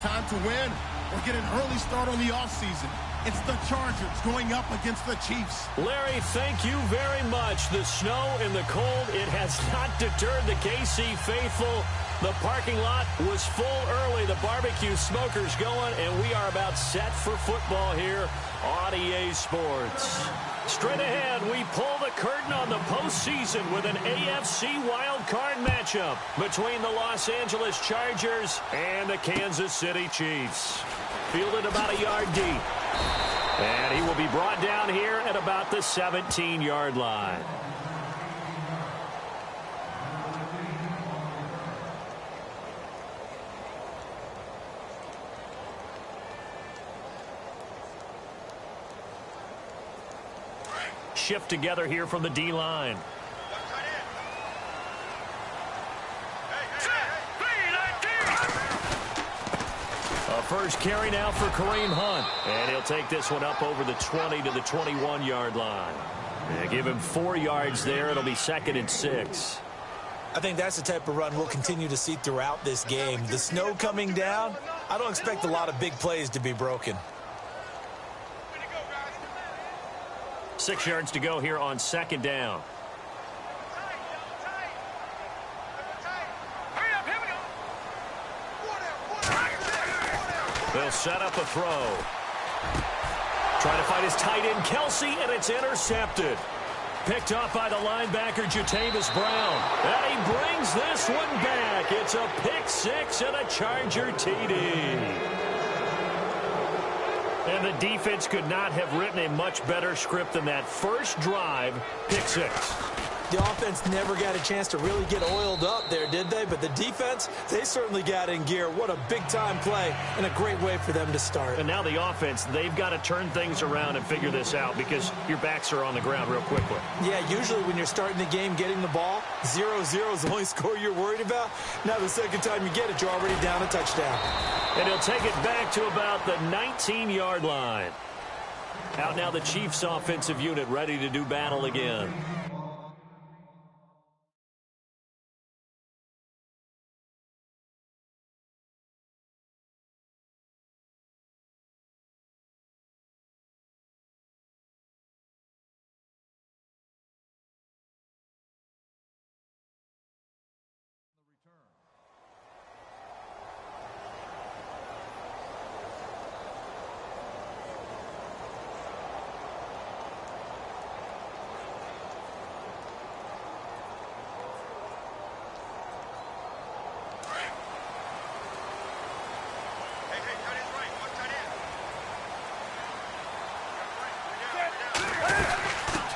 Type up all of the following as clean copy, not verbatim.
Time to win or get an early start on the offseason. It's the Chargers going up against the Chiefs. Larry, thank you very much. The snow and the cold, it has not deterred the KC faithful. The parking lot was full early. The barbecue smoker's going, and we are about set for football here on EA Sports. Straight ahead, we pull the curtain on the postseason with an AFC Wildcard matchup between the Los Angeles Chargers and the Kansas City Chiefs. Fielded about a yard deep. And he will be brought down here at about the 17-yard line. Shift together here from the D-line. A first carry now for Kareem Hunt. And he'll take this one up over the 20 to the 21-yard line. Give him 4 yards there. It'll be 2nd and 6. I think that's the type of run we'll continue to see throughout this game. The snow coming down, I don't expect a lot of big plays to be broken. 6 yards to go here on 2nd down. They'll set up a throw. Trying to find his tight end, Kelsey, and it's intercepted. Picked off by the linebacker, Jatavis Brown. And he brings this one back. It's a pick 6 and a Charger TD. And the defense could not have written a much better script than that first drive, pick 6. The offense never got a chance to really get oiled up there, did they? But the defense, they certainly got in gear. What a big-time play and a great way for them to start. And now the offense, they've got to turn things around and figure this out because your backs are on the ground real quickly. Yeah, usually when you're starting the game getting the ball, 0-0 is the only score you're worried about. Now the second time you get it, you're already down a touchdown. And he'll take it back to about the 19-yard line. Out now the Chiefs offensive unit ready to do battle again.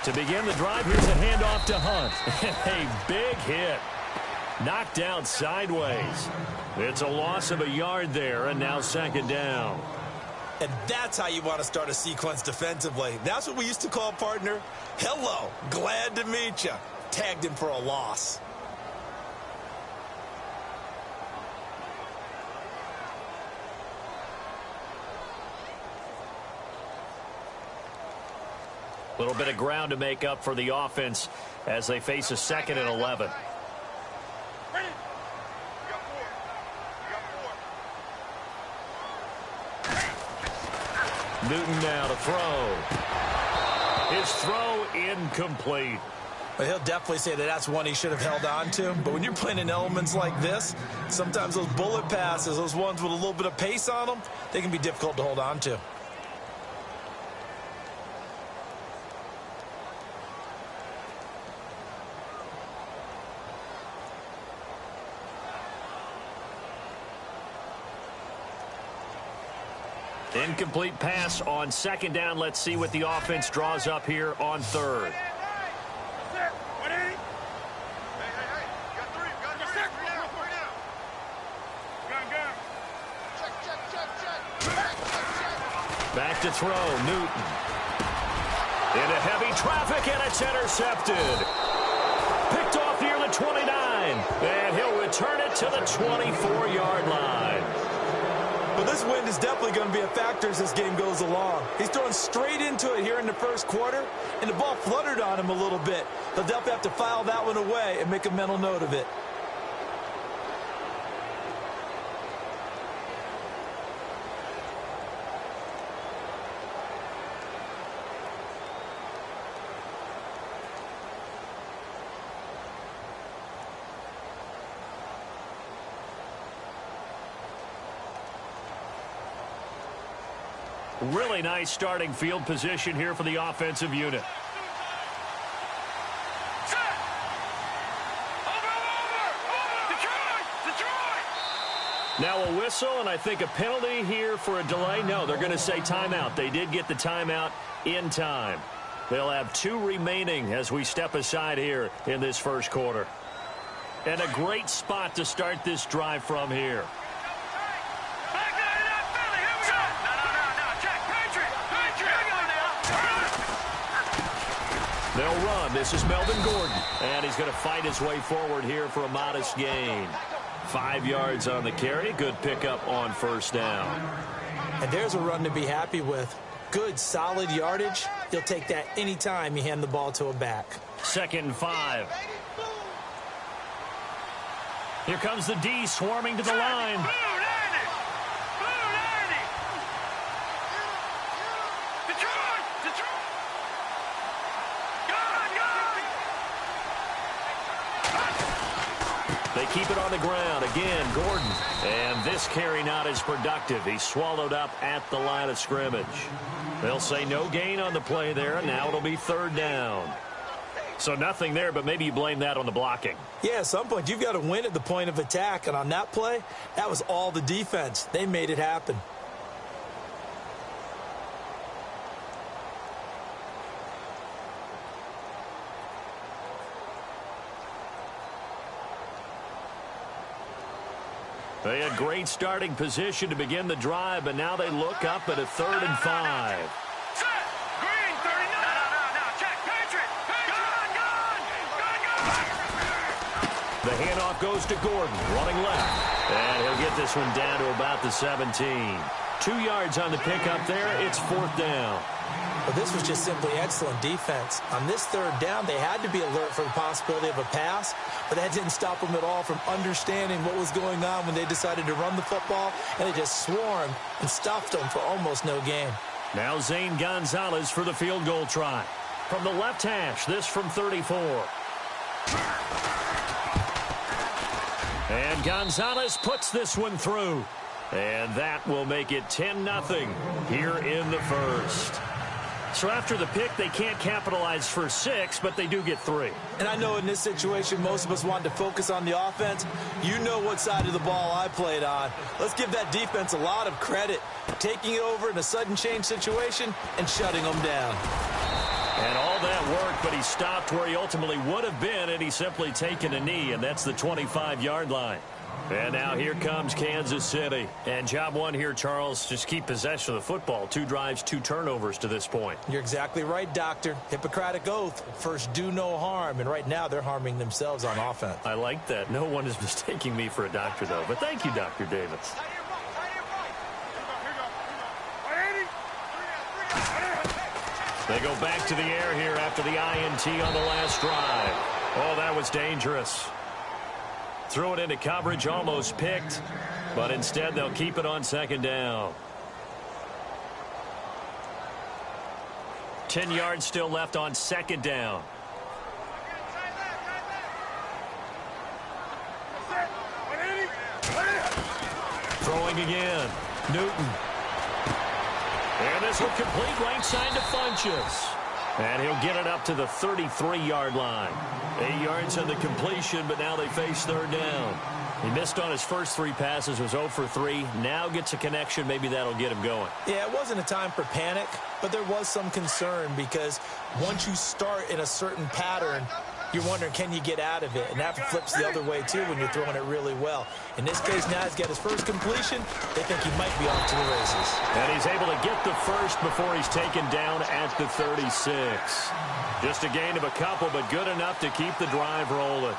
To begin the drive, here's a handoff to Hunt. A big hit. Knocked down sideways. It's a loss of a yard there, and now 2nd down. And that's how you want to start a sequence defensively. That's what we used to call partner. Hello, glad to meet you. Tagged him for a loss. A little bit of ground to make up for the offense as they face a 2nd and 11. Newton now to throw. His throw incomplete. Well, he'll definitely say that that's one he should have held on to. But when you're playing in elements like this, sometimes those bullet passes, those ones with a little bit of pace on them, they can be difficult to hold on to. Incomplete pass on 2nd down. Let's see what the offense draws up here on 3rd. Back to throw, Newton. Into heavy traffic, and it's intercepted. Picked off near the 29, and he'll return it to the 24-yard line. Well, this wind is definitely going to be a factor as this game goes along. He's throwing straight into it here in the first quarter, and the ball fluttered on him a little bit. They'll definitely have to file that one away and make a mental note of it. Really nice starting field position here for the offensive unit. Now a whistle, and I think a penalty here for a delay. No, they're going to say timeout. They did get the timeout in time. They'll have 2 remaining as we step aside here in this first quarter. And a great spot to start this drive from here. They'll run. This is Melvin Gordon. And he's going to fight his way forward here for a modest gain. 5 yards on the carry. Good pickup on first down. And there's a run to be happy with. Good, solid yardage. You'll take that anytime you hand the ball to a back. 2nd and 5. Here comes the D swarming to the line. They keep it on the ground. Again, Gordon. And this carry not as productive. He's swallowed up at the line of scrimmage. They'll say no gain on the play there, and now it'll be 3rd down. So nothing there, but maybe you blame that on the blocking. Yeah, at some point you've got to win at the point of attack, and on that play, that was all the defense. They made it happen. They had great starting position to begin the drive, but now they look up at a 3rd and 5. The handoff goes to Gordon, running left. And he'll get this one down to about the 17. 2 yards on the pickup there. It's 4th down. Well, this was just simply excellent defense. On this 3rd down, they had to be alert for the possibility of a pass, but that didn't stop them at all from understanding what was going on when they decided to run the football, and they just swarmed and stuffed them for almost no gain. Now Zane Gonzalez for the field goal try. From the left hash, this from 34. And Gonzalez puts this one through. And that will make it 10-0 here in the first. So after the pick, they can't capitalize for 6, but they do get 3. And I know in this situation, most of us wanted to focus on the offense. You know what side of the ball I played on. Let's give that defense a lot of credit, taking it over in a sudden change situation and shutting them down. And all that worked, but he stopped where he ultimately would have been, and he's simply taken a knee, and that's the 25-yard line. And now here comes Kansas City. And job one here, Charles, just keep possession of the football. 2 drives, 2 turnovers to this point. You're exactly right, Doctor. Hippocratic oath, first do no harm. And right now they're harming themselves on offense. I like that. No one is mistaking me for a doctor, though. But thank you, Dr. Davis. They go back to the air here after the INT on the last drive. Oh, that was dangerous. Threw it into coverage, almost picked, but instead they'll keep it on 2nd down. 10 yards still left on 2nd down. Throwing again. Newton. And this will complete right side to Funchess. And he'll get it up to the 33-yard line. 8 yards on the completion, but now they face 3rd down. He missed on his first 3 passes, was 0 for 3. Now gets a connection. Maybe that'll get him going. Yeah, it wasn't a time for panic, but there was some concern because once you start in a certain pattern, you're wondering, can you get out of it? And that flips the other way, too, when you're throwing it really well. In this case, now he's got his first completion. They think he might be off to the races. And he's able to get the first before he's taken down at the 36. Just a gain of a couple, but good enough to keep the drive rolling.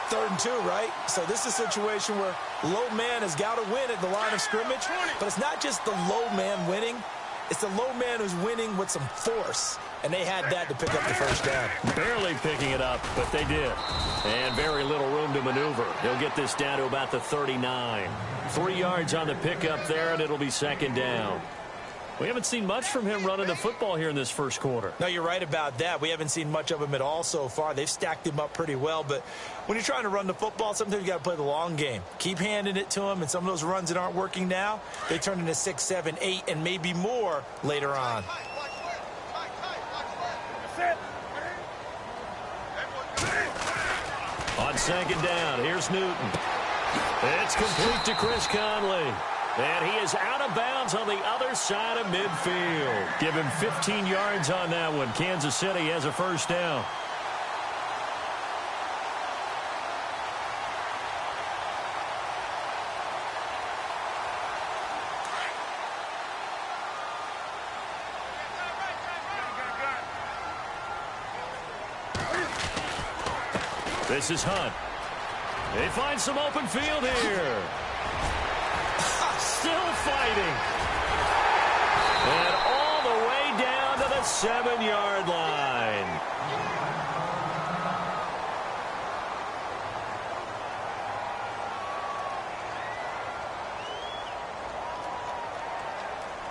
3rd and 2, right? So this is a situation where low man has got to win at the line of scrimmage, but it's not just the low man winning. It's the low man who's winning with some force, and they had that to pick up the first down. Barely picking it up, but they did. And very little room to maneuver. He'll get this down to about the 39. 3 yards on the pickup there, and it'll be 2nd down. We haven't seen much from him running the football here in this first quarter. No, you're right about that. We haven't seen much of him at all so far. They've stacked him up pretty well, but when you're trying to run the football, sometimes you got to play the long game. Keep handing it to him, and some of those runs that aren't working now, they turn into 6, 7, 8, and maybe more later on. On second down, here's Newton. It's complete to Chris Conley. And he is out of bounds on the other side of midfield. Give him 15 yards on that one. Kansas City has a first down. This is Hunt. They find some open field here. Still fighting. And all the way down to the 7-yard line.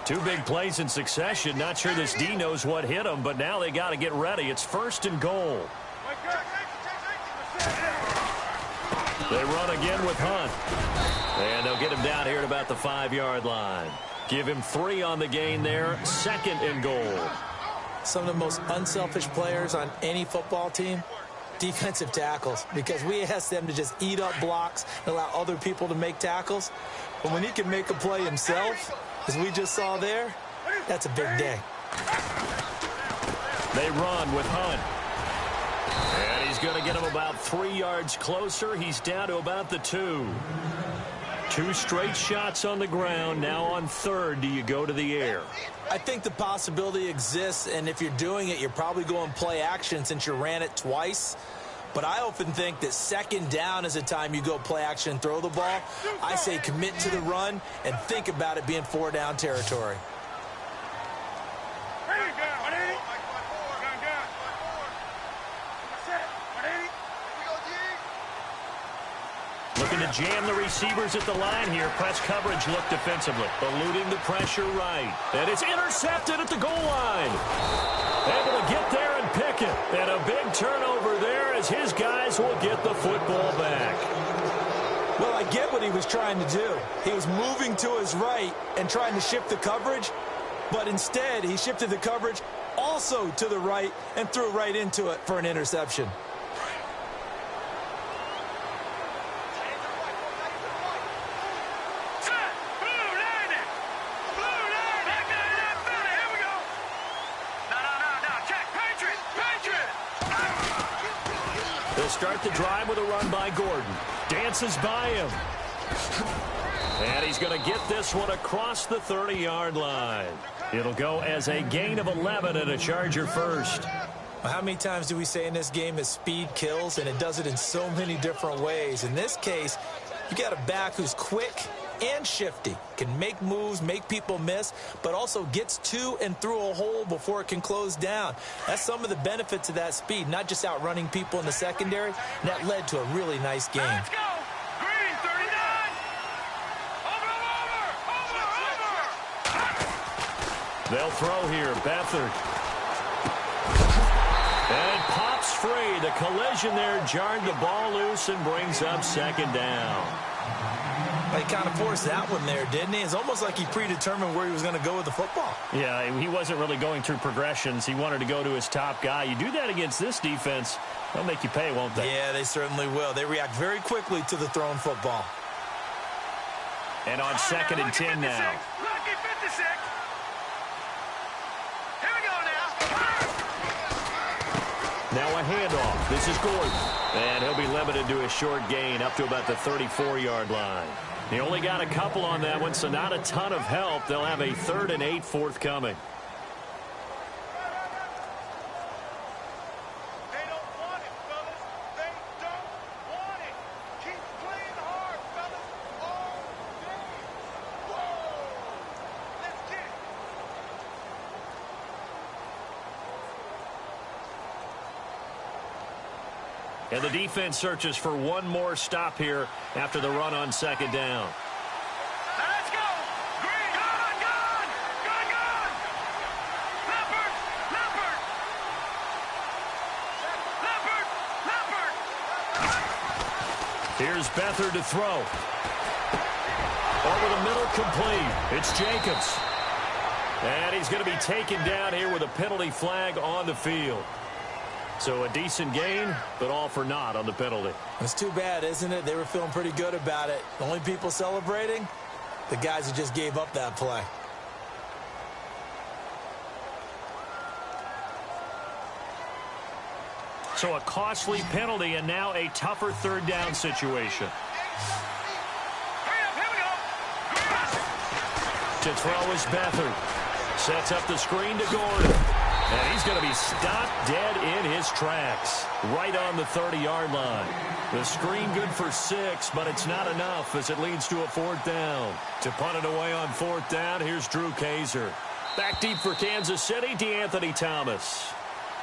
Two big plays in succession. Not sure this D knows what hit him, but now they got to get ready. It's 1st and goal. They run again with Hunt. And they'll get him down here at about the 5-yard line. Give him 3 on the gain there. 2nd and goal. Some of the most unselfish players on any football team, defensive tackles, because we ask them to just eat up blocks and allow other people to make tackles. But when he can make a play himself, as we just saw there, that's a big day. They run with Hunt. And he's going to get him about 3 yards closer. He's down to about the 2. 2 straight shots on the ground. Now on 3rd, do you go to the air? I think the possibility exists, and if you're doing it, you're probably going play action since you ran it twice. But I often think that 2nd down is the time you go play action and throw the ball. I say commit to the run and think about it being 4-down territory. Looking to jam the receivers at the line here. Press coverage look defensively. Eluding the pressure right. And it's intercepted at the goal line. Able to get there and pick it. And a big turnover there as his guys will get the football back. Well, I get what he was trying to do. He was moving to his right and trying to shift the coverage. But instead, he shifted the coverage also to the right and threw right into it for an interception. Start the drive with a run by Gordon. Dances by him. And he's going to get this one across the 30-yard line. It'll go as a gain of 11 and a Charger first. How many times do we say in this game that speed kills, and it does it in so many different ways? In this case, you got a back who's quick and shifty, can make moves, make people miss, but also gets to and through a hole before it can close down. That's some of the benefits of that speed, not just outrunning people in the secondary. And that led to a really nice game. Let's go! Green, 39! Over! They'll throw here. Beathard. And it pops free. The collision there jarred the ball loose and brings up 2nd down. He kind of forced that one there, didn't he? It's almost like he predetermined where he was going to go with the football. Yeah, he wasn't really going through progressions. He wanted to go to his top guy. You do that against this defense, they'll make you pay, won't they? Yeah, they certainly will. They react very quickly to the thrown football. And on 2nd and 10 now. Lucky 56. Here we go now. Now a handoff. This is Gordon. And he'll be limited to a short gain up to about the 34-yard line. He only got a couple on that one, so not a ton of help. They'll have a 3rd and 8 forthcoming. They don't want it, fellas. They don't want it. Keep playing hard, fellas. All day. Whoa. Let's get it. And the defense searches for one more stop here after the run on 2nd down. Let's go. Green. Gone. Here's Beathard to throw. Over the middle, complete. It's Jacobs. And he's going to be taken down here with a penalty flag on the field. So a decent gain, but all for naught on the penalty. It's too bad, isn't it? They were feeling pretty good about it. The only people celebrating, the guys who just gave up that play. So a costly penalty and now a tougher third down situation. To throw is Beathard. Sets up the screen to Gordon. And he's going to be stopped dead in his tracks. Right on the 30-yard line. The screen good for 6, but it's not enough as it leads to a 4th down. To punt it away on 4th down, here's Drew Kaiser. Back deep for Kansas City, DeAnthony Thomas.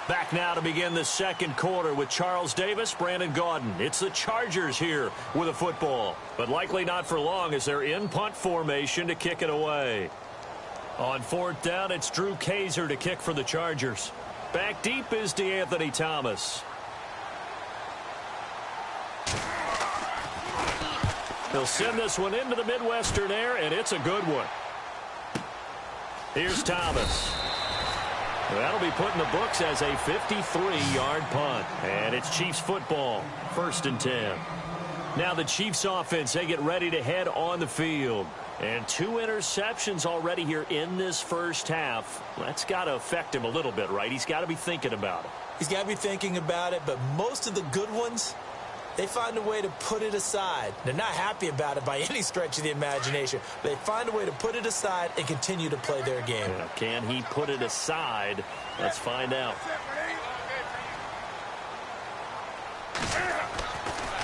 Back now to begin the second quarter with Charles Davis, Brandon Gaudin. It's the Chargers here with a football, but likely not for long as they're in punt formation to kick it away. On 4th down, it's Drew Kaiser to kick for the Chargers. Back deep is DeAnthony Thomas. He'll send this one into the Midwestern air, and it's a good one. Here's Thomas. That'll be put in the books as a 53-yard punt. And it's Chiefs football, 1st and 10. Now the Chiefs offense, they get ready to head on the field. And 2 interceptions already here in this first half. That's got to affect him a little bit, right? He's got to be thinking about it. He's got to be thinking about it, but most of the good ones, they find a way to put it aside. They're not happy about it by any stretch of the imagination. They find a way to put it aside and continue to play their game. Yeah, can he put it aside? Let's find out.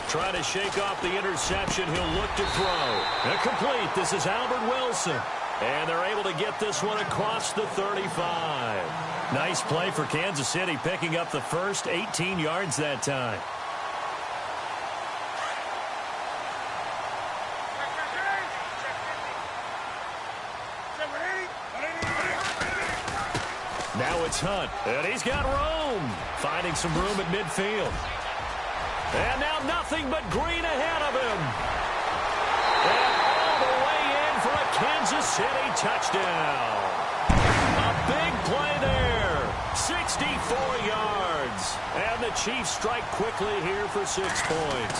Trying to shake off the interception. He'll look to throw. Incomplete. This is Albert Wilson. And they're able to get this one across the 35. Nice play for Kansas City, picking up the first 18 yards that time. Now it's Hunt, and he's got room. Finding some room at midfield. And now nothing but green ahead of him. And all the way in for a Kansas City touchdown. A big play there. 64 yards. And the Chiefs strike quickly here for 6 points.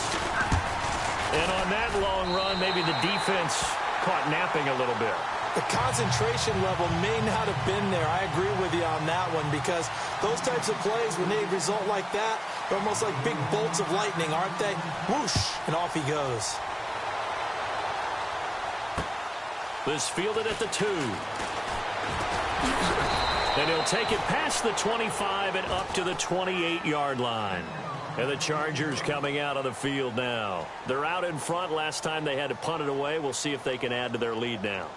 And on that long run, maybe the defense caught napping a little bit. The concentration level may not have been there. I agree with you on that one because those types of plays, when they result like that, they're almost like big bolts of lightning, aren't they? Whoosh, and off he goes. This fielded at the 2. And he'll take it past the 25 and up to the 28-yard line. And the Chargers coming out on the field now. They're out in front. Last time they had to punt it away. We'll see if they can add to their lead now.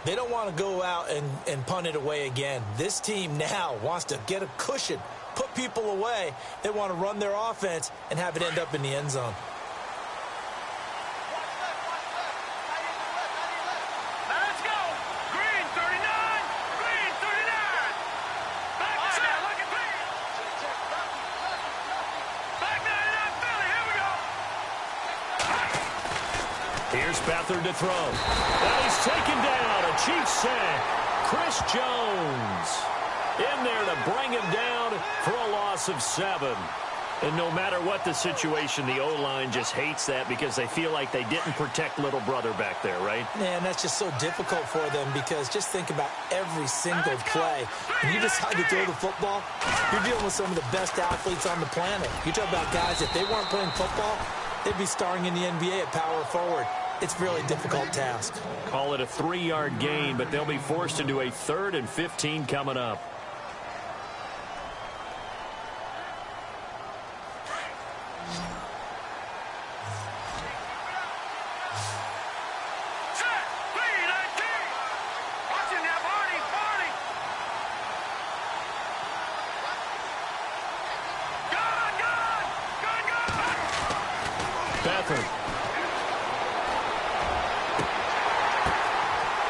They don't want to go out and punt it away again. This team now wants to get a cushion, put people away. They want to run their offense and have it end up in the end zone. Let's go. Green 39. Green 39. Back set. Back 99 Philly. Here we go. Here's Beathard to throw. And he's taken down. A Chiefs sack. Chris Jones in there to bring him down for a loss of 7. And no matter what the situation, the O-line just hates that because they feel like they didn't protect little brother back there, right? Man, that's just so difficult for them because just think about every single play. When you decide to throw the football, you're dealing with some of the best athletes on the planet. You talk about guys, if they weren't playing football, they'd be starring in the NBA at power forward. It's a really difficult task. Call it a 3-yard gain, but they'll be forced into a 3rd and 15 coming up.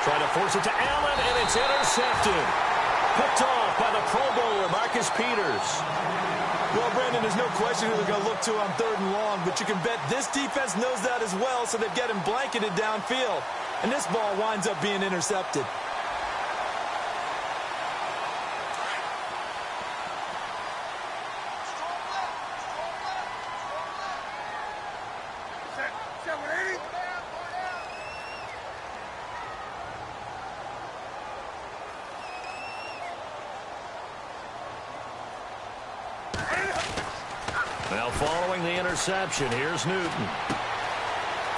Trying to force it to Allen, and it's intercepted. Picked off by the Pro Bowler, Marcus Peters. Well, Brandon, there's no question who they're going to look to on 3rd and long, but you can bet this defense knows that as well, so they get him blanketed downfield. And this ball winds up being intercepted. Now following the interception, here's Newton.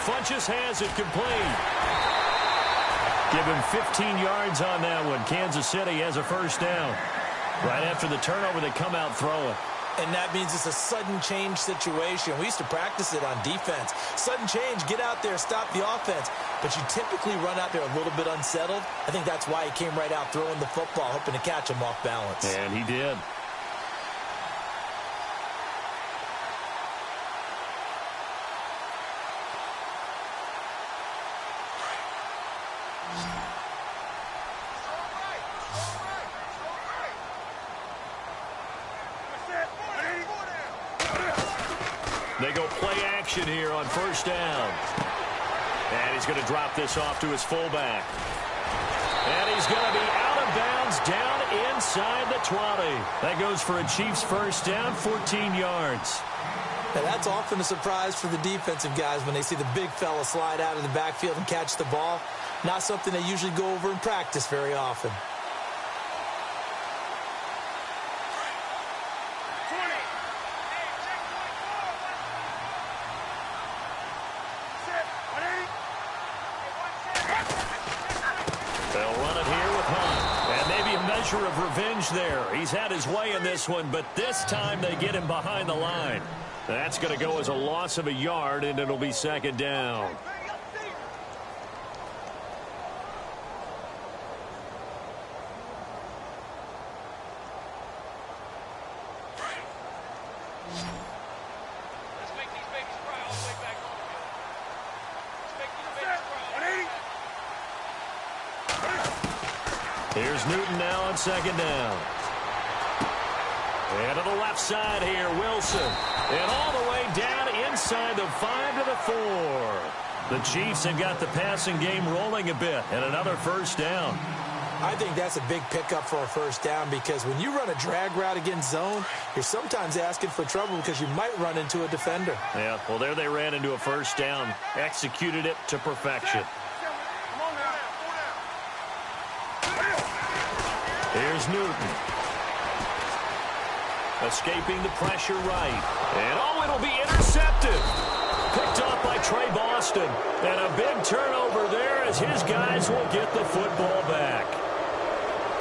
Funches has it complete. Give him 15 yards on that one. Kansas City has a first down. Right after the turnover, they come out throwing. And that means it's a sudden change situation. We used to practice it on defense. Sudden change, get out there, stop the offense. But you typically run out there a little bit unsettled. I think that's why he came right out throwing the football, hoping to catch him off balance. And he did. They go play action here on first down. And he's going to drop this off to his fullback. And he's going to be out of bounds down inside the 20. That goes for a Chiefs first down, 14 yards. Now that's often a surprise for the defensive guys when they see the big fella slide out of the backfield and catch the ball. Not something they usually go over in practice very often. Of revenge there. He's had his way in this one, but this time they get him behind the line. That's going to go as a loss of a yard, and it'll be second down. Here's Newton now on second down. And to the left side here, Wilson. And all the way down inside the 5 to the 4. The Chiefs have got the passing game rolling a bit, and another first down. I think that's a big pickup for a first down because when you run a drag route against zone, you're sometimes asking for trouble because you might run into a defender. Yeah, well, there they ran into a first down. Executed it to perfection. Here's Newton. Escaping the pressure right. And oh, it'll be intercepted. Picked off by Trey Boston. And a big turnover there as his guys will get the football back.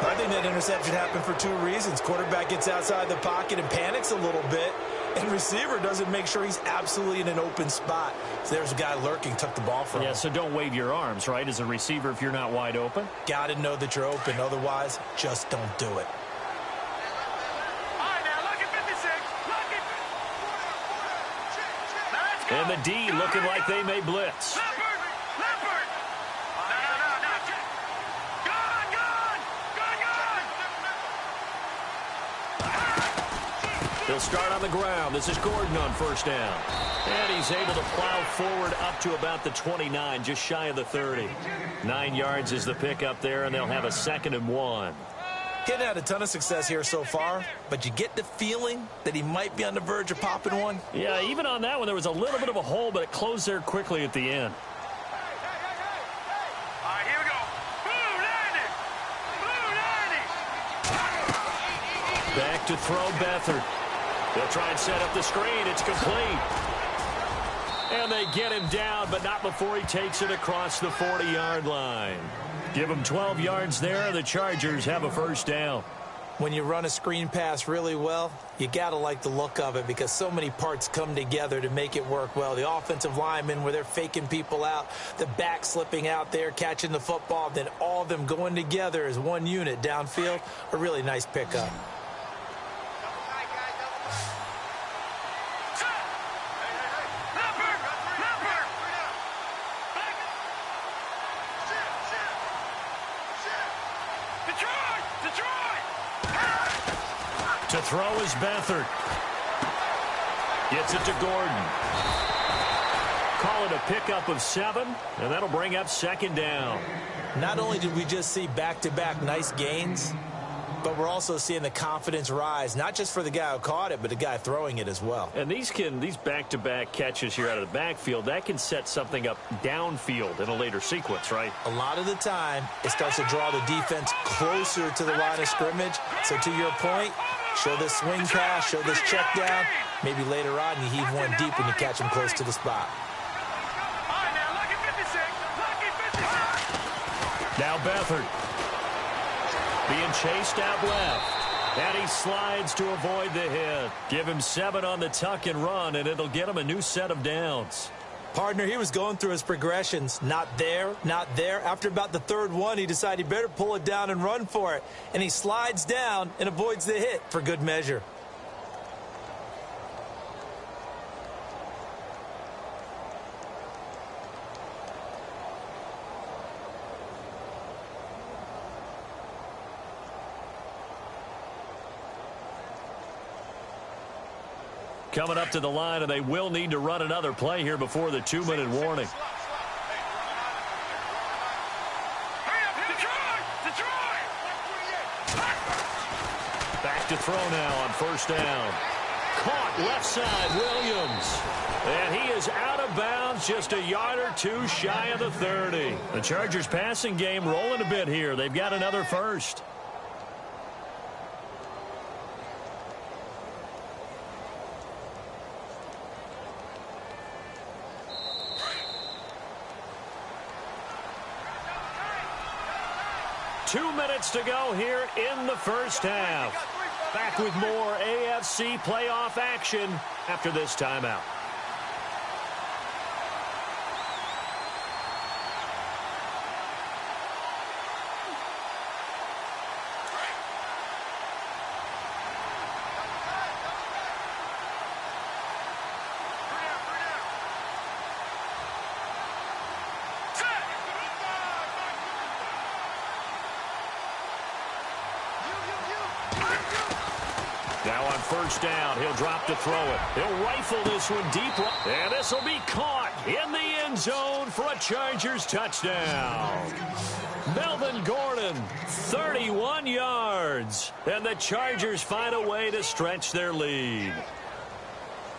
I think that interception happened for 2 reasons. Quarterback gets outside the pocket and panics a little bit. And receiver doesn't make sure he's absolutely in an open spot. So there's a guy lurking, took the ball from him. Yeah, so don't wave your arms, right, as a receiver if you're not wide open. Got to know that you're open. Otherwise, just don't do it. And the D looking like they may blitz. He'll start on the ground. This is Gordon on first down. And he's able to plow forward up to about the 29, just shy of the 30. 9 yards is the pickup there, and they'll have a 2nd and 1. Getting had a ton of success here so far, but you get the feeling that he might be on the verge of popping one. Yeah, even on that one, there was a little bit of a hole, but it closed there quickly at the end. All right, here we go. Back to throw Beathard. They'll try and set up the screen. It's complete. And they get him down, but not before he takes it across the 40-yard line. Give him 12 yards there. The Chargers have a first down. When you run a screen pass really well, you got to like the look of it because so many parts come together to make it work well. The offensive linemen where they're faking people out, the back slipping out there, catching the football, then all of them going together as one unit downfield. A really nice pickup. To throw is Beathard. Gets it to Gordon. Call it a pickup of 7, and that'll bring up 2nd down. Not only did we just see back-to-back nice gains, but we're also seeing the confidence rise, not just for the guy who caught it, but the guy throwing it as well. And these back-to-back catches here out of the backfield, that can set something up downfield in a later sequence, right? A lot of the time, it starts to draw the defense closer to the line of scrimmage. So to your point, show this swing pass, show this check down. Maybe later on you heave one deep when you catch him close to the spot. Now Beathard being chased out left. And he slides to avoid the hit. Give him 7 on the tuck and run, and it'll get him a new set of downs. Partner, he was going through his progressions. Not there, not there. After about the 3rd one, he decided he better pull it down and run for it. And he slides down and avoids the hit for good measure. Coming up to the line, and they will need to run another play here before the 2-minute warning. Back to throw now on 1st down. Caught left side, Williams. And he is out of bounds, just a yard or 2 shy of the 30. The Chargers passing game rolling a bit here. They've got another first. Two minutes to go here in the first half. Back with more AFC playoff action after this timeout. Now on 1st down, he'll drop to throw it. He'll rifle this one deep. And this will be caught in the end zone for a Chargers touchdown. Melvin Gordon, 31 yards. And the Chargers find a way to stretch their lead.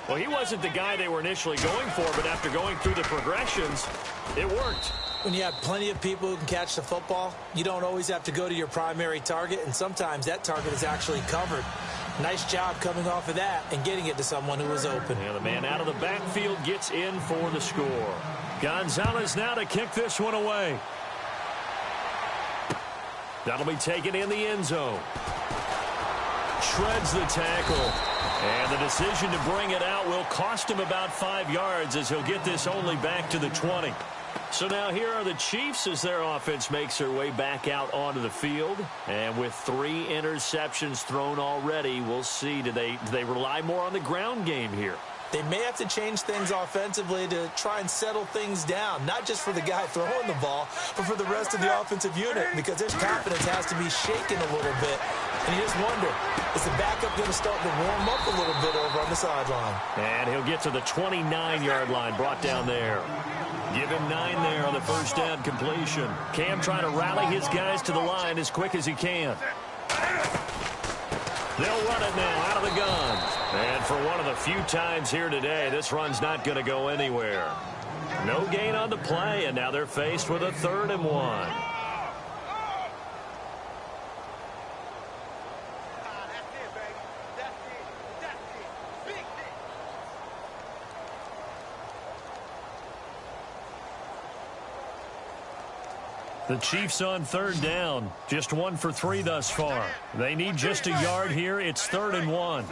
Well, he wasn't the guy they were initially going for, but after going through the progressions, it worked. When you have plenty of people who can catch the football, you don't always have to go to your primary target, and sometimes that target is actually covered. Nice job coming off of that and getting it to someone who was open. And the man out of the backfield gets in for the score. Gonzalez now to kick this one away. That'll be taken in the end zone. Shreds the tackle. And the decision to bring it out will cost him about 5 yards as he'll get this only back to the 20. So now here are the Chiefs as their offense makes their way back out onto the field. And with 3 interceptions thrown already, we'll see. Do they rely more on the ground game here? They may have to change things offensively to try and settle things down, not just for the guy throwing the ball, but for the rest of the offensive unit, because their confidence has to be shaken a little bit. And you just wonder, is the backup going to start to warm up a little bit over on the sideline? And he'll get to the 29-yard line, brought down there. Give him 9 there on the first down completion. Cam trying to rally his guys to the line as quick as he can. They'll run it now out of the gun. And for one of the few times here today, this run's not going to go anywhere. No gain on the play, and now they're faced with a 3rd and 1. The Chiefs on 3rd down. Just 1 for 3 thus far. They need just a yard here. It's 3rd and 1.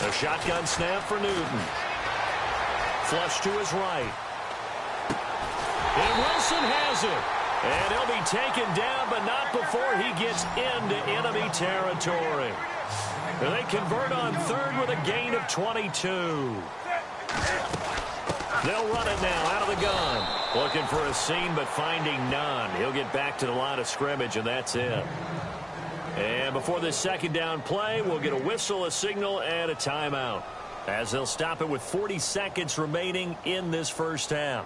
A shotgun snap for Newton. Flush to his right. And Wilson has it. And he'll be taken down, but not before he gets into enemy territory. And they convert on 3rd with a gain of 22. They'll run it now out of the gun. Looking for a seam, but finding none. He'll get back to the line of scrimmage, and that's it. And before this second down play, we'll get a whistle, a signal, and a timeout, as they'll stop it with 40 seconds remaining in this first half.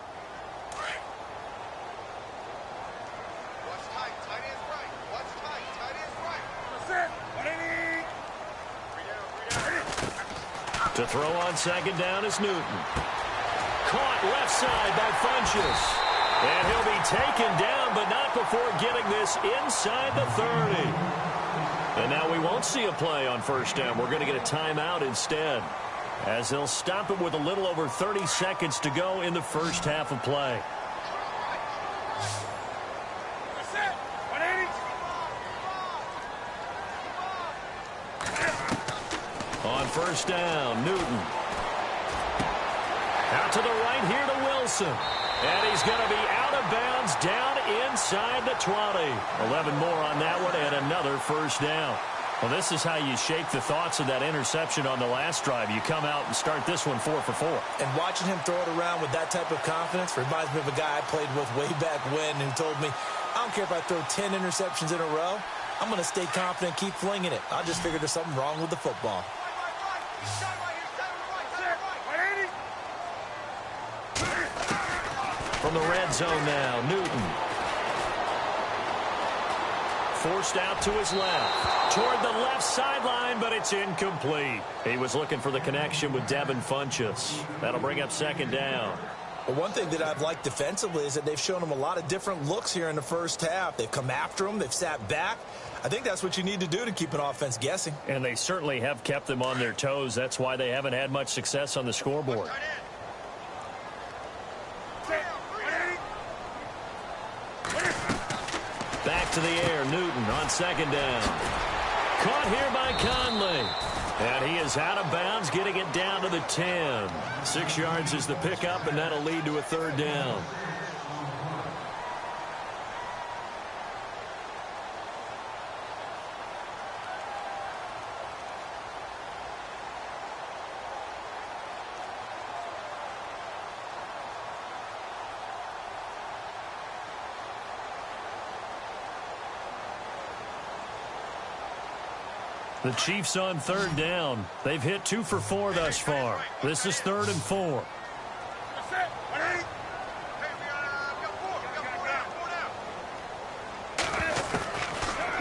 Watch tight. Tight ends right. Watch tight. Tight ends right. That's it. 3 down. To throw on second down is Newton. Caught left side by Funchess. And he'll be taken down, but not before getting this inside the 30. And now we won't see a play on first down. We're going to get a timeout instead, as they'll stop it with a little over 30 seconds to go in the first half of play. That's it. 180. On first down, Newton. Out to the right here to Wilson. And he's going to be out of bounds down inside the 20. 11 more on that one and another first down. Well, this is how you shake the thoughts of that interception on the last drive. You come out and start this one 4 for 4. And watching him throw it around with that type of confidence reminds me of a guy I played with way back when who told me, I don't care if I throw 10 interceptions in a row. I'm going to stay confident, keep flinging it. I just figured there's something wrong with the football. From the red zone now, Newton. Forced out to his left. Toward the left sideline, but it's incomplete. He was looking for the connection with Devin Funchess. That'll bring up second down. Well, one thing that I've liked defensively is that they've shown him a lot of different looks here in the first half. They've come after him. They've sat back. I think that's what you need to do to keep an offense guessing. And they certainly have kept them on their toes. That's why they haven't had much success on the scoreboard. Back to the air, Newton on second down. Caught here by Conley. And he is out of bounds, getting it down to the 10. 6 yards is the pickup, and that'll lead to a third down. The Chiefs on third down. They've hit 2 for 4 thus far. This is 3rd and 4. That's it. 180. Hey, we got 4. We got 4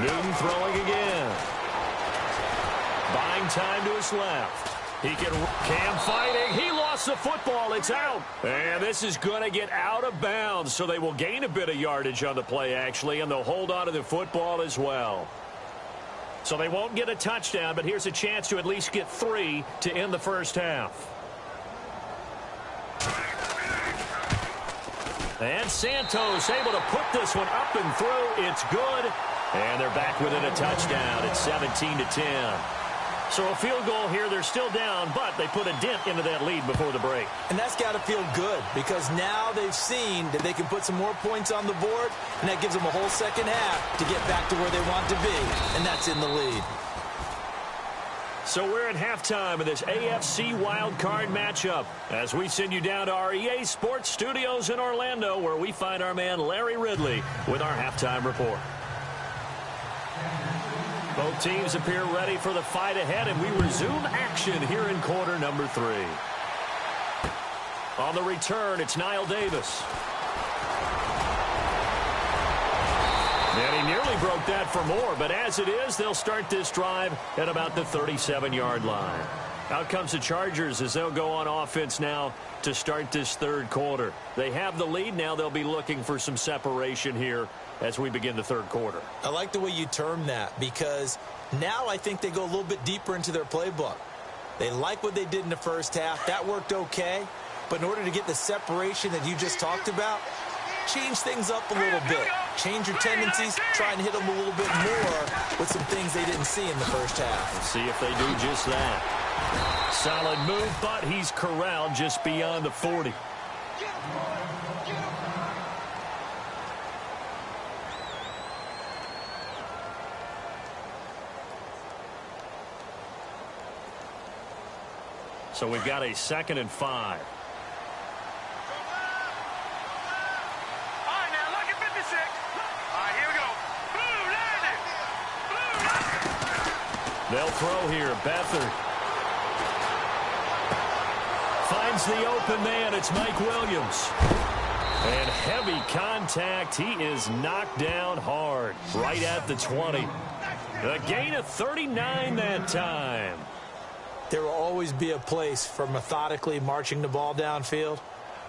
now. Newton throwing again. Buying time to his left. He can Cam fighting. He lost the football. It's out. And this is going to get out of bounds, so they will gain a bit of yardage on the play, actually, and they'll hold on to the football as well. So they won't get a touchdown, but here's a chance to at least get 3 to end the first half. And Santos able to put this one up and through. It's good. And they're back within a touchdown. It's 17-10. So a field goal here. They're still down, but they put a dent into that lead before the break. And that's got to feel good because now they've seen that they can put some more points on the board, and that gives them a whole second half to get back to where they want to be, and that's in the lead. So we're at halftime of this AFC Wildcard matchup as we send you down to our EA Sports Studios in Orlando, where we find our man Larry Ridley with our halftime report. Both teams appear ready for the fight ahead, and we resume action here in quarter number 3. On the return, it's Niall Davis. And he nearly broke that for more, but as it is, they'll start this drive at about the 37-yard line. Out comes the Chargers as they'll go on offense now to start this third quarter. They have the lead. Now they'll be looking for some separation here as we begin the third quarter. I like the way you term that because now I think they go a little bit deeper into their playbook. They like what they did in the first half. That worked okay. But in order to get the separation that you just talked about, change things up a little bit. Change your tendencies. Try and hit them a little bit more with some things they didn't see in the first half. Let's see if they do just that. Solid move, but he's corralled just beyond the 40. So we've got a 2nd and 5. All right, now look at 56. All right, here we go. Blue landed. Blue landed. They'll throw here. Beathard finds the open man. It's Mike Williams. And heavy contact. He is knocked down hard right at the 20. A gain of 39 that time. There will always be a place for methodically marching the ball downfield.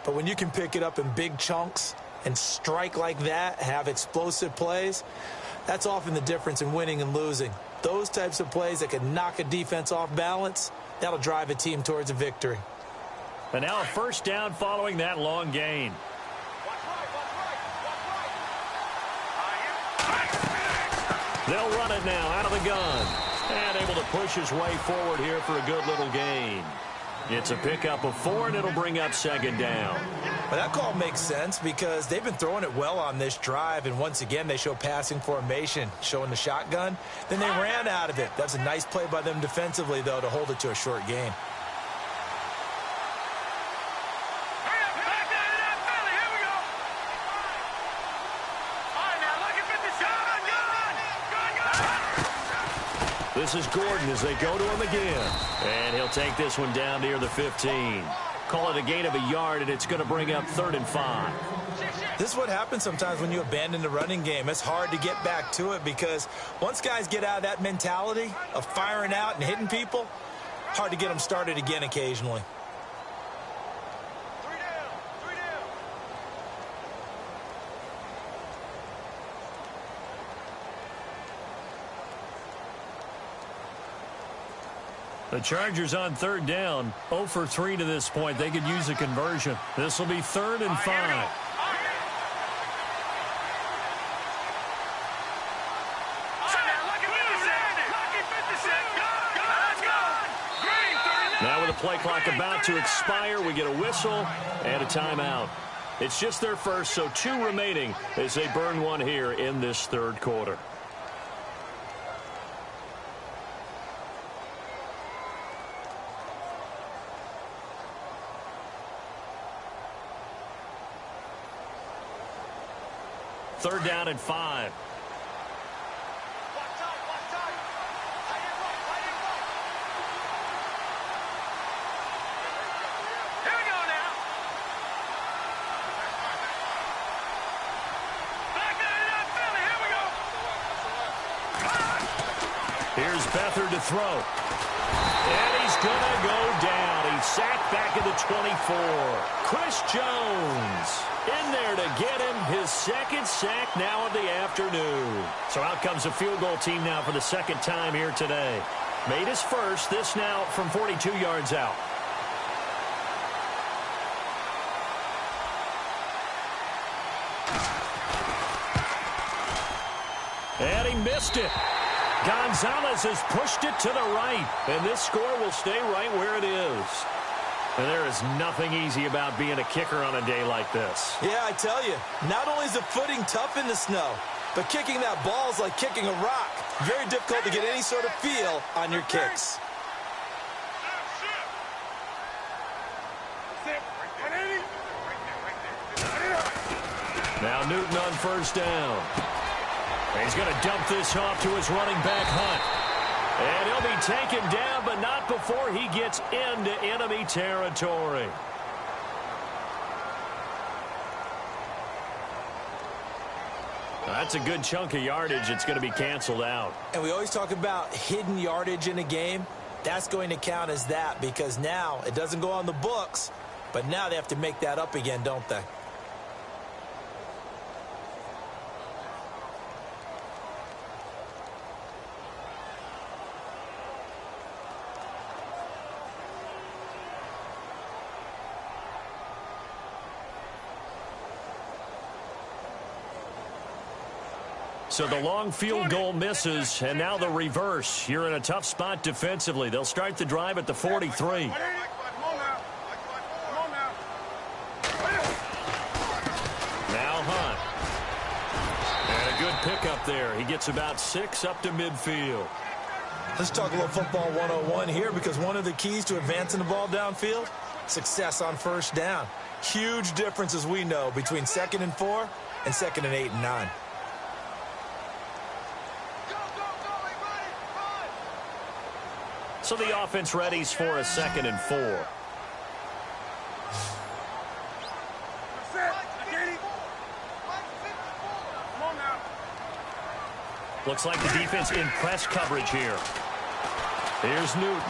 But when you can pick it up in big chunks and strike like that, have explosive plays, that's often the difference in winning and losing. Those types of plays that can knock a defense off balance, that'll drive a team towards a victory. And now a first down following that long gain. They'll run it now out of the gun. And able to push his way forward here for a good little gain. It's a pickup of 4, and it'll bring up second down. Well, that call makes sense because they've been throwing it well on this drive, and once again they show passing formation, showing the shotgun. Then they ran out of it. That's a nice play by them defensively, though, to hold it to a short gain. This is Gordon as they go to him again. And he'll take this one down near the 15. Call it a gain of a yard, and it's going to bring up 3rd and 5. This is what happens sometimes when you abandon the running game. It's hard to get back to it because once guys get out of that mentality of firing out and hitting people, hard to get them started again occasionally. The Chargers on 3rd down, 0 for 3 to this point. They could use a conversion. This will be 3rd and 5. Now with the play clock about to expire, we get a whistle and a timeout. It's just their first, so 2 remaining as they burn one here in this 3rd quarter. Third down and 5. Here's Beathard to throw. And he's going to go down. He's sacked back at the 24. Chris Jones in there to get him his 2nd sack now of the afternoon. So out comes the field goal team now for the 2nd time here today. Made his first, this now from 42 yards out. And he missed it. Gonzalez has pushed it to the right, and this score will stay right where it is. And there is nothing easy about being a kicker on a day like this. Yeah, I tell you, not only is the footing tough in the snow, but kicking that ball is like kicking a rock. Very difficult to get any sort of feel on your kicks. Now Newton on first down. He's going to dump this off to his running back, Hunt. And he'll be taken down, but not before he gets into enemy territory. That's a good chunk of yardage. It's going to be canceled out. And we always talk about hidden yardage in a game. That's going to count as that because now it doesn't go on the books, but now they have to make that up again, don't they? So the long field goal misses, and now the reverse. You're in a tough spot defensively. They'll start the drive at the 43. Now Hunt. And a good pickup there. He gets about 6 up to midfield. Let's talk a little football 101 here because one of the keys to advancing the ball downfield, success on first down. Huge difference, as we know, between 2nd and 4 and 2nd and 8 and 9. So the offense readies for a 2nd and 4. Looks like the defense in press coverage here. Here's Newton.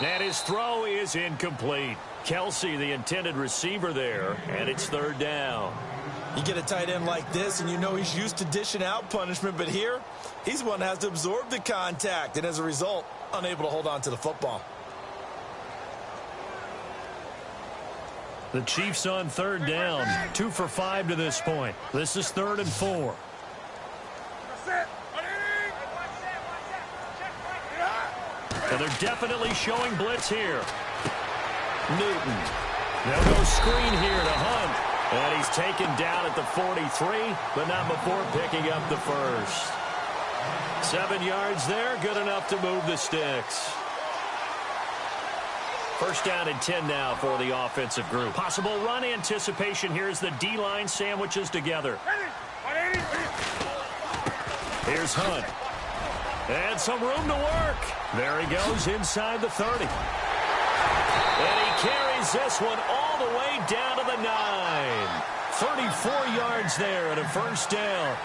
And his throw is incomplete. Kelsey, the intended receiver there, and it's 3rd down. You get a tight end like this, and you know he's used to dishing out punishment, but here, he's one that has to absorb the contact, and as a result, unable to hold on to the football. The Chiefs on 3rd down, 2 for 5 to this point. This is 3rd and 4. And they're definitely showing blitz here. Newton. They'll go screen here to Hunt. And he's taken down at the 43, but not before picking up the first. 7 yards there, good enough to move the sticks. 1st down and 10 now for the offensive group. Possible run anticipation here as the D-line sandwiches together. Here's Hunt. And some room to work. There he goes inside the 30. And he carries this one all the way down to the 9. 34 yards there and a 1st down.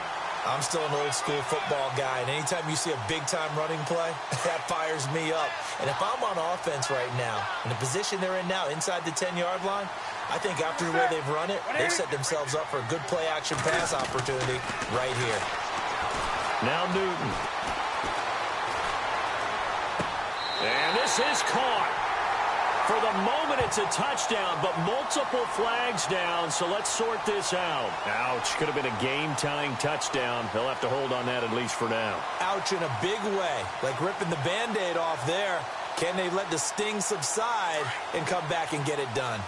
I'm still an old-school football guy, and anytime you see a big-time running play, that fires me up. And if I'm on offense right now, in the position they're in now, inside the 10-yard line, I think after the way they've run it, they've set themselves up for a good play-action pass opportunity right here. Now Newton. And this is caught. For the moment, it's a touchdown, but multiple flags down, so let's sort this out. Ouch, could have been a game-tying touchdown. They'll have to hold on that at least for now. Ouch in a big way, like ripping the Band-Aid off there. Can they let the sting subside and come back and get it done?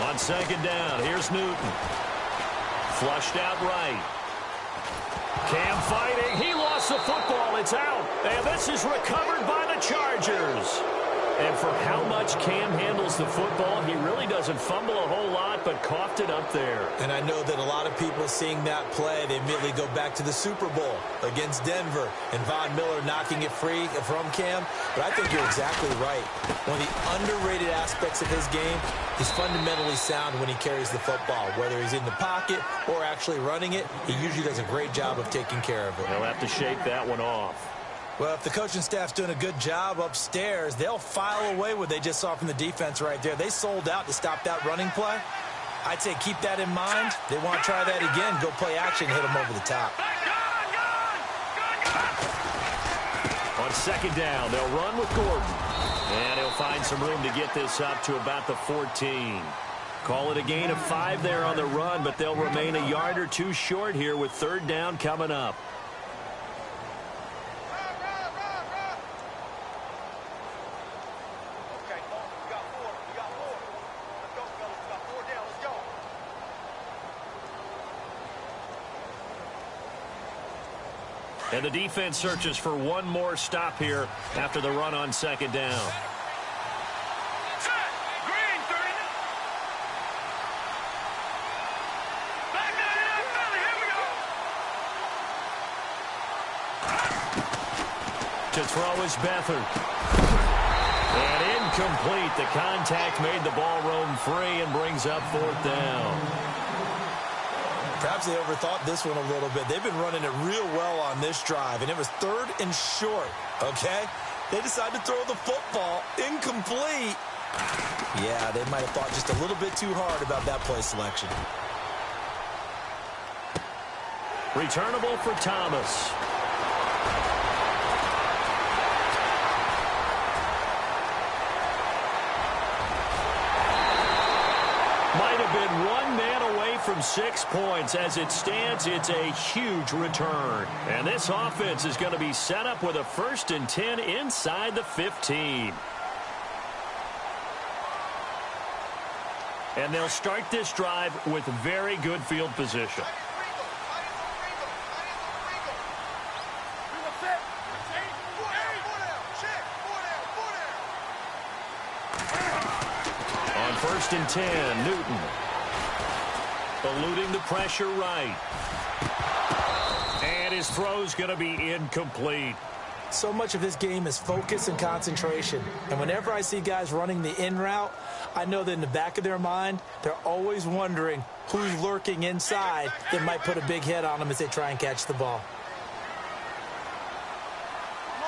On 2nd down, here's Newton. Flushed out right. Cam fighting. He lost the football. It's out. And this is recovered by the Chargers. And for how much Cam handles the football, he really doesn't fumble a whole lot, but coughed it up there. And I know that a lot of people seeing that play, they immediately go back to the Super Bowl against Denver and Von Miller knocking it free from Cam. But I think you're exactly right. One of the underrated aspects of his game, he's fundamentally sound when he carries the football. Whether he's in the pocket or actually running it, he usually does a great job of taking care of it. He'll have to shake that one off. Well, if the coaching staff's doing a good job upstairs, they'll file away what they just saw from the defense right there. They sold out to stop that running play. I'd say keep that in mind. They want to try that again. Go play action, hit them over the top. On 2nd down, they'll run with Gordon. And he'll find some room to get this up to about the 14. Call it a gain of 5 there on the run, but they'll remain a yard or 2 short here with 3rd down coming up. And the defense searches for one more stop here after the run on 2nd down. To throw is Beathard. And incomplete. The contact made the ball roam free and brings up 4th down. Perhaps they overthought this one a little bit. They've been running it real well on this drive, and it was 3rd and short, okay? They decided to throw the football incomplete. Yeah, they might have thought just a little bit too hard about that play selection. Returnable for Thomas. Might have been one man away from 6 points. As it stands, it's a huge return. And this offense is going to be set up with a 1st and 10 inside the 15. And they'll start this drive with very good field position. On first and 10. Newton. Eluding the pressure right. And his throw's going to be incomplete. So much of this game is focus and concentration. And whenever I see guys running the in route, I know that in the back of their mind, they're always wondering who's lurking inside that might put a big hit on them as they try and catch the ball.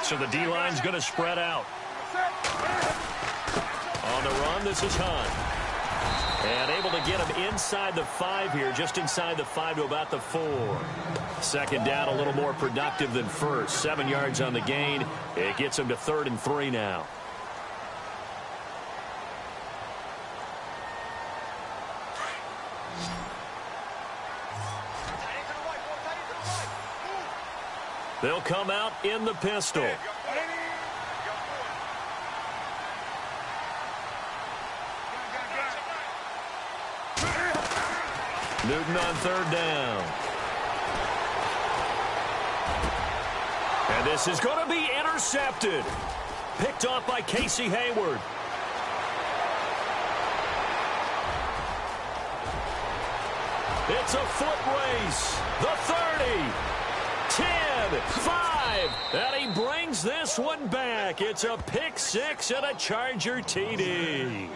So the D-line's going to spread out. On the run, this is Hunt. And able to get him inside the 5 here, just inside the 5 to about the 4. Second down, a little more productive than first. 7 yards on the gain. It gets him to 3rd and 3 now. They'll come out in the pistol. Newton on 3rd down. And this is going to be intercepted. Picked off by Casey Hayward. It's a foot race. The 30. 10, 5, and he brings this one back. It's a pick 6 and a Charger TD.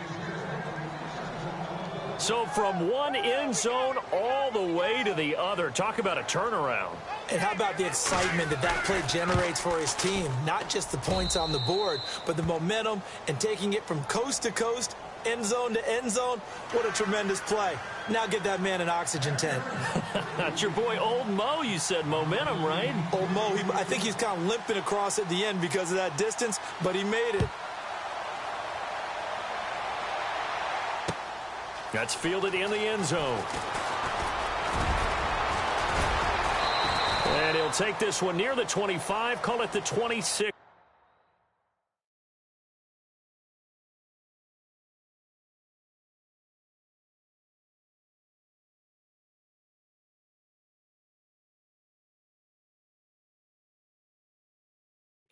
So from one end zone all the way to the other. Talk about a turnaround. And how about the excitement that that play generates for his team? Not just the points on the board, but the momentum and taking it from coast to coast, end zone to end zone. What a tremendous play. Now get that man an oxygen tent. That's your boy Old Mo. You said momentum, right? Old Mo, I think he's kind of limping across at the end because of that distance, but he made it. That's fielded in the end zone. And he'll take this one near the 25, call it the 26.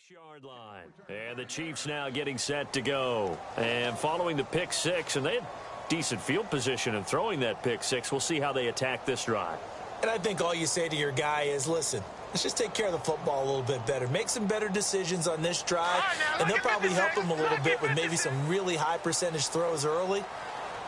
Yard line. And the Chiefs now getting set to go. And following the pick 6, and they had decent field position in throwing that pick 6. We'll see how they attack this drive. And I think all you say to your guy is, listen, let's just take care of the football a little bit better. Make some better decisions on this drive, and they'll probably help him a little bit with maybe some really high percentage throws early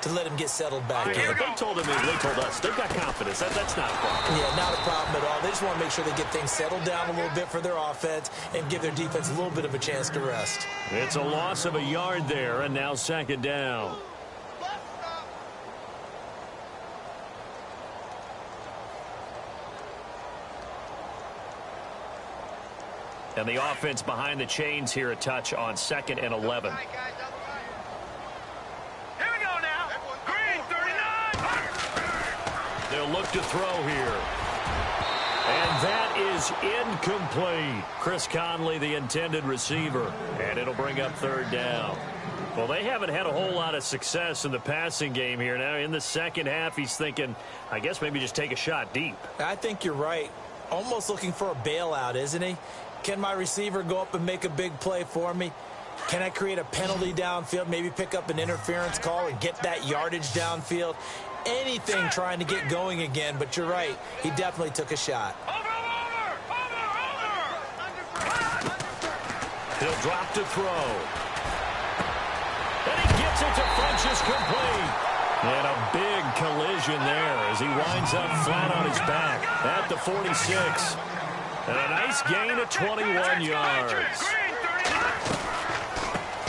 to let him get settled back in. They told him, they told us, they've got confidence. That's not a problem. Yeah, not a problem at all. They just want to make sure they get things settled down a little bit for their offense and give their defense a little bit of a chance to rest. It's a loss of a yard there, and now 2nd down. And the offense behind the chains here a touch on 2nd and 11. They'll look to throw here. And that is incomplete. Chris Conley, the intended receiver. And it'll bring up 3rd down. Well, they haven't had a whole lot of success in the passing game here. Now, in the second half, he's thinking, I guess maybe just take a shot deep. I think you're right. Almost looking for a bailout, isn't he? Can my receiver go up and make a big play for me? Can I create a penalty downfield, maybe pick up an interference call and get that yardage downfield? Anything trying to get going again, but you're right. He definitely took a shot. He'll drop to throw. And he gets it to Funchess complete. And a big collision there as he winds up flat on his back at the 46. And a nice gain of 21 yards.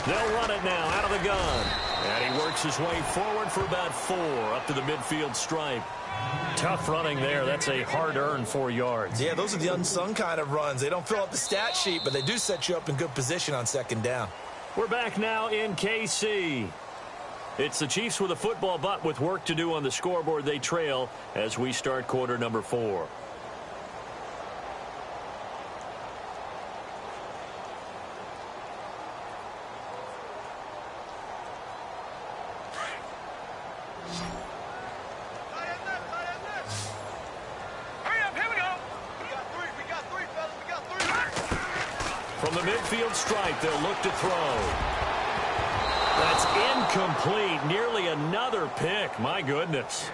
They'll run it now out of the gun. And he works his way forward for about 4 up to the midfield stripe. Tough running there. That's a hard-earned 4 yards. Yeah, those are the unsung kind of runs. They don't fill up the stat sheet, but they do set you up in good position on 2nd down. We're back now in KC. It's the Chiefs with a football, but with work to do on the scoreboard. They trail as we start quarter number 4. From the midfield stripe, they'll look to throw. That's incomplete. Nearly another pick. My goodness.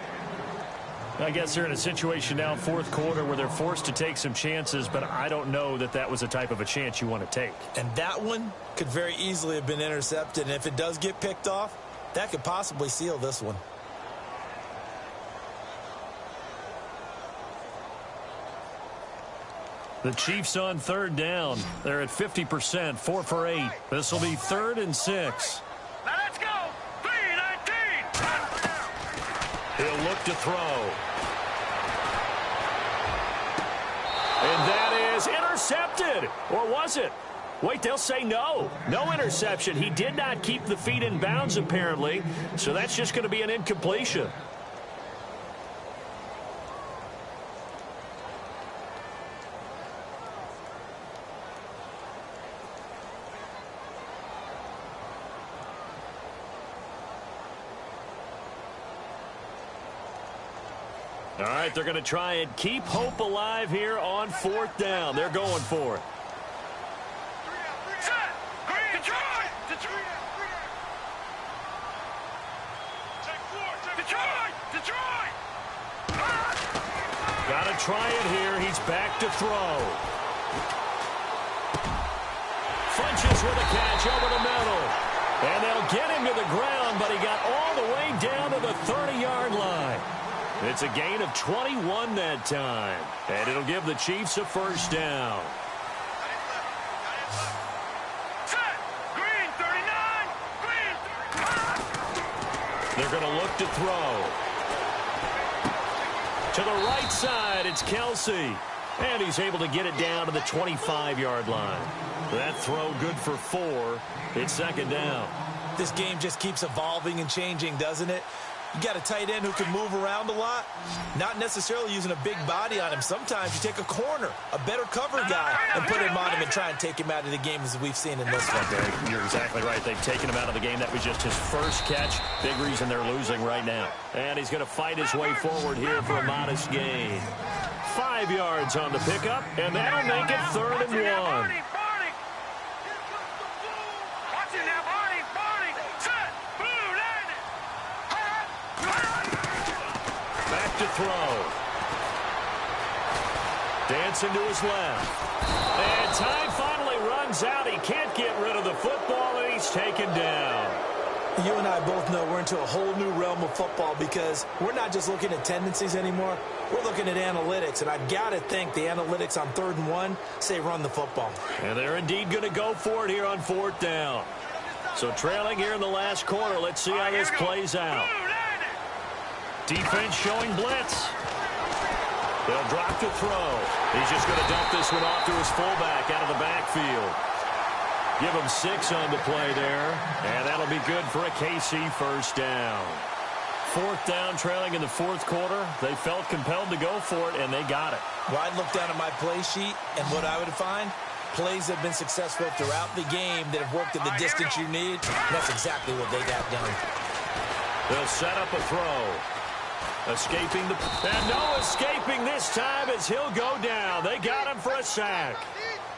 I guess they're in a situation now, fourth quarter, where they're forced to take some chances, but I don't know that that was the type of a chance you want to take. And that one could very easily have been intercepted, and if it does get picked off, that could possibly seal this one. The Chiefs on third down. They're at 50%, 4 for 8. This will be 3rd and 6. Now let's go. 3-19. He'll look to throw. And that is intercepted. Or was it? Wait, they'll say no. No interception. He did not keep the feet in bounds, apparently. So that's just going to be an incompletion. All right, they're going to try and keep hope alive here on 4th down. They're going for it. Set. Green. Detroit. Detroit. Take 4. Detroit. Detroit. Got to try it here. He's back to throw. Funches with a catch over the middle. And they'll get him to the ground, but he got all the way down to the 30-yard line. It's a gain of 21 that time. And it'll give the Chiefs a first down. Set. Green. 39. Green. They're going to look to throw. To the right side, it's Kelsey. And he's able to get it down to the 25-yard line. That throw good for 4. It's 2nd down. This game just keeps evolving and changing, doesn't it? You got a tight end who can move around a lot, not necessarily using a big body on him. Sometimes you take a corner, a better cover guy, and put him on him and try and take him out of the game, as we've seen in this one. You're exactly right. They've taken him out of the game. That was just his first catch. Big reason they're losing right now. And he's going to fight his way forward here for a modest gain. 5 yards on the pickup, and that'll make it 3rd and 1. To throw. Dancing to his left. And time finally runs out. He can't get rid of the football, and he's taken down. You and I both know we're into a whole new realm of football because we're not just looking at tendencies anymore. We're looking at analytics, and I've got to think the analytics on 3rd and 1 say run the football. And they're indeed going to go for it here on 4th down. So trailing here in the last quarter. Let's see how this plays out. Defense showing blitz. They'll drop to throw. He's just going to dump this one off to his fullback out of the backfield. Give him 6 on the play there. And that'll be good for a KC first down. 4th down, trailing in the 4th quarter. They felt compelled to go for it, and they got it. Well, I'd look down at my play sheet, and what I would find, plays that have been successful throughout the game that have worked at the distance you need. And that's exactly what they got done. They'll set up a throw. Escaping the... And no escaping this time as he'll go down. They got him for a sack.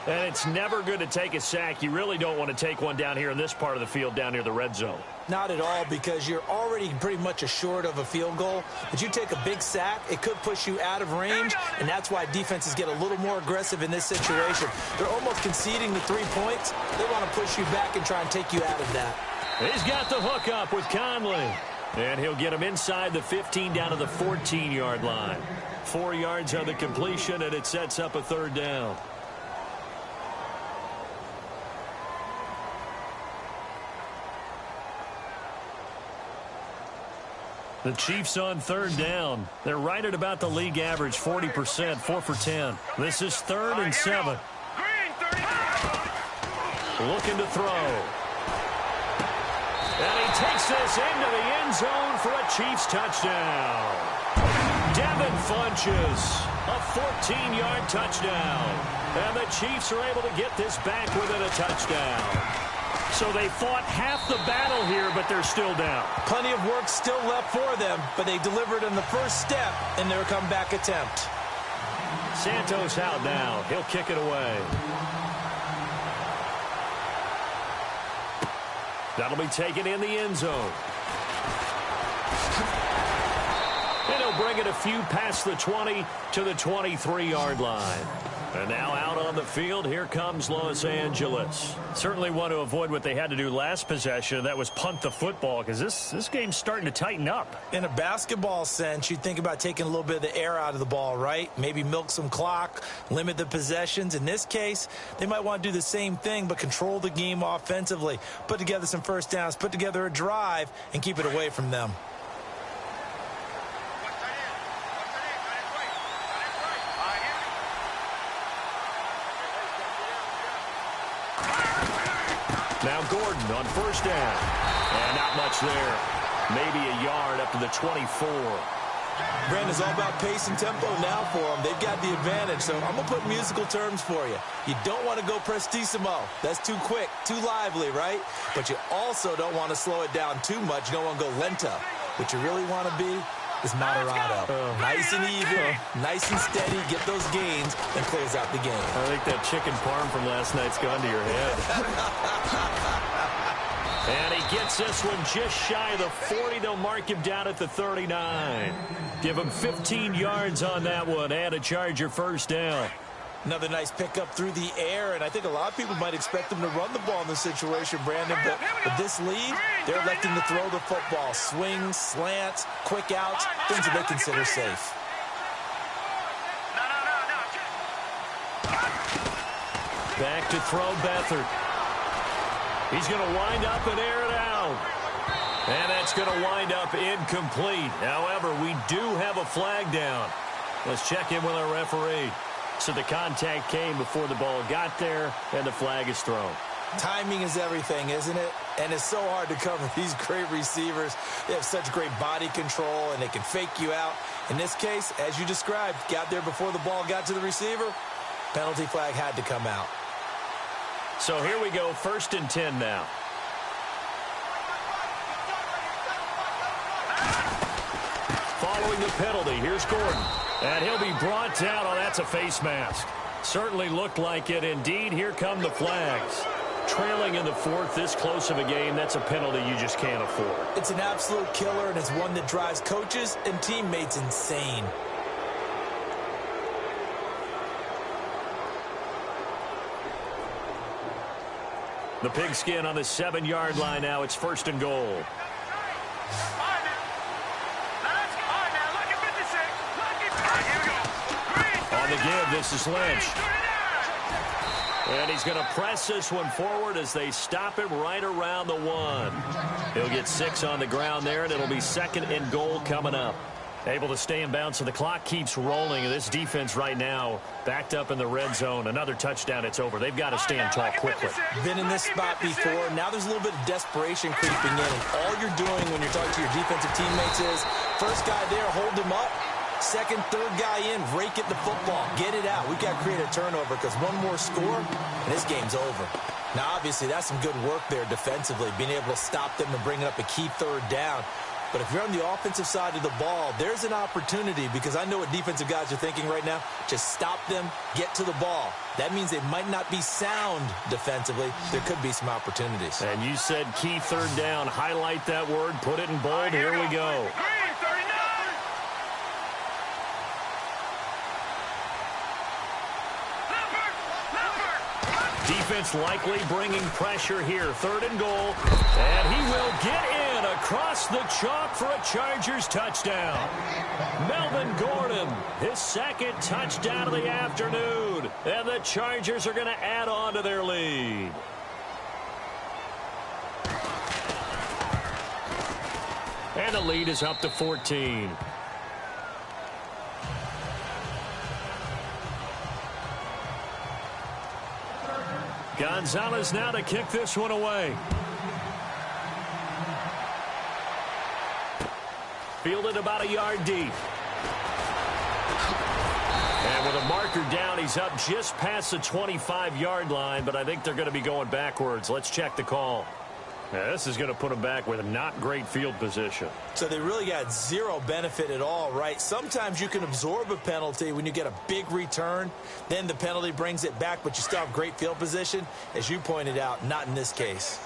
And it's never good to take a sack. You really don't want to take one down here in this part of the field, down near the red zone. Not at all, because you're already pretty much assured of a field goal. But you take a big sack, it could push you out of range, and that's why defenses get a little more aggressive in this situation. They're almost conceding the 3 points. They want to push you back and try and take you out of that. He's got the hook up with Conley. And he'll get him inside the 15 down to the 14-yard line. 4 yards on the completion, and it sets up a 3rd down. The Chiefs on 3rd down. They're right at about the league average, 40%, 4 for 10. This is 3rd and 7. Looking to throw. And he takes this into the end zone for a Chiefs touchdown. Devin Funches, a 14-yard touchdown. And the Chiefs are able to get this back within a touchdown. So they fought half the battle here, but they're still down. Plenty of work still left for them, but they delivered in the first step in their comeback attempt. Santos out now. He'll kick it away. That'll be taken in the end zone. And he'll bring it a few past the 20 to the 23-yard line. And now out on the field, here comes Los Angeles. Certainly want to avoid what they had to do last possession. That was punt the football, because this game's starting to tighten up. In a basketball sense, you think about taking a little bit of the air out of the ball, right? Maybe milk some clock, limit the possessions. In this case, they might want to do the same thing, but control the game offensively. Put together some first downs, put together a drive, and keep it away from them. Now Gordon on first down. And not much there. Maybe a yard up to the 24. Brandon, it's all about pace and tempo now for them. They've got the advantage, so I'm going to put musical terms for you. You don't want to go prestissimo. That's too quick, too lively, right? But you also don't want to slow it down too much. You don't want to go lento. What you really want to be is moderato. Nice and even, nice and steady, get those gains, and close out the game. I think that chicken parm from last night's gone to your head. And he gets this one just shy of the 40. They'll mark him down at the 39. Give him 15 yards on that one and a Charger first down. Another nice pickup through the air, and I think a lot of people might expect them to run the ball in this situation, Brandon, but with this lead, they're electing to throw the football. Swings, slants, quick outs, things that they consider safe. Back to throw Beathard. He's going to wind up and air it out. And that's going to wind up incomplete. However, we do have a flag down. Let's check in with our referee. So the contact came before the ball got there, and the flag is thrown. Timing is everything, isn't it? And it's so hard to cover these great receivers. They have such great body control, and they can fake you out. In this case, as you described, got there before the ball got to the receiver. Penalty flag had to come out. So here we go, 1st and 10 now. Following the penalty, here's Gordon. And he'll be brought down. Oh, that's a face mask. Certainly looked like it. Indeed, here come the flags. Trailing in the 4th, this close of a game, that's a penalty you just can't afford. It's an absolute killer, and it's one that drives coaches and teammates insane. The pigskin on the 7-yard line now. It's 1st and goal. On the give, this is Lynch. And he's going to press this one forward as they stop him right around the 1. He'll get 6 on the ground there, and it'll be 2nd and goal coming up. Able to stay in bounds, so the clock keeps rolling. This defense right now backed up in the red zone. Another touchdown, it's over. They've got to stand tall quickly. Been in this spot before. Now there's a little bit of desperation creeping in. And all you're doing when you're talking to your defensive teammates is, first guy there, hold him up. Second, third guy in, rake at the football. Get it out. We've got to create a turnover because one more score, and this game's over. Now, obviously, that's some good work there defensively, being able to stop them and bring up a key 3rd down. But if you're on the offensive side of the ball, there's an opportunity, because I know what defensive guys are thinking right now. Just stop them, get to the ball. That means they might not be sound defensively. There could be some opportunities. And you said key 3rd down. Highlight that word. Put it in bold. Here we go. Defense likely bringing pressure here. 3rd and goal. And he will get in across the chalk for a Chargers touchdown. Melvin Gordon, his 2nd touchdown of the afternoon. And the Chargers are going to add on to their lead. And the lead is up to 14. Gonzalez now to kick this one away. Fielded about a yard deep. And with a marker down, he's up just past the 25-yard line, but I think they're going to be going backwards. Let's check the call. Now, this is going to put them back with a not great field position. So they really got zero benefit at all, right? Sometimes you can absorb a penalty when you get a big return. Then the penalty brings it back, but you still have great field position. As you pointed out, not in this case.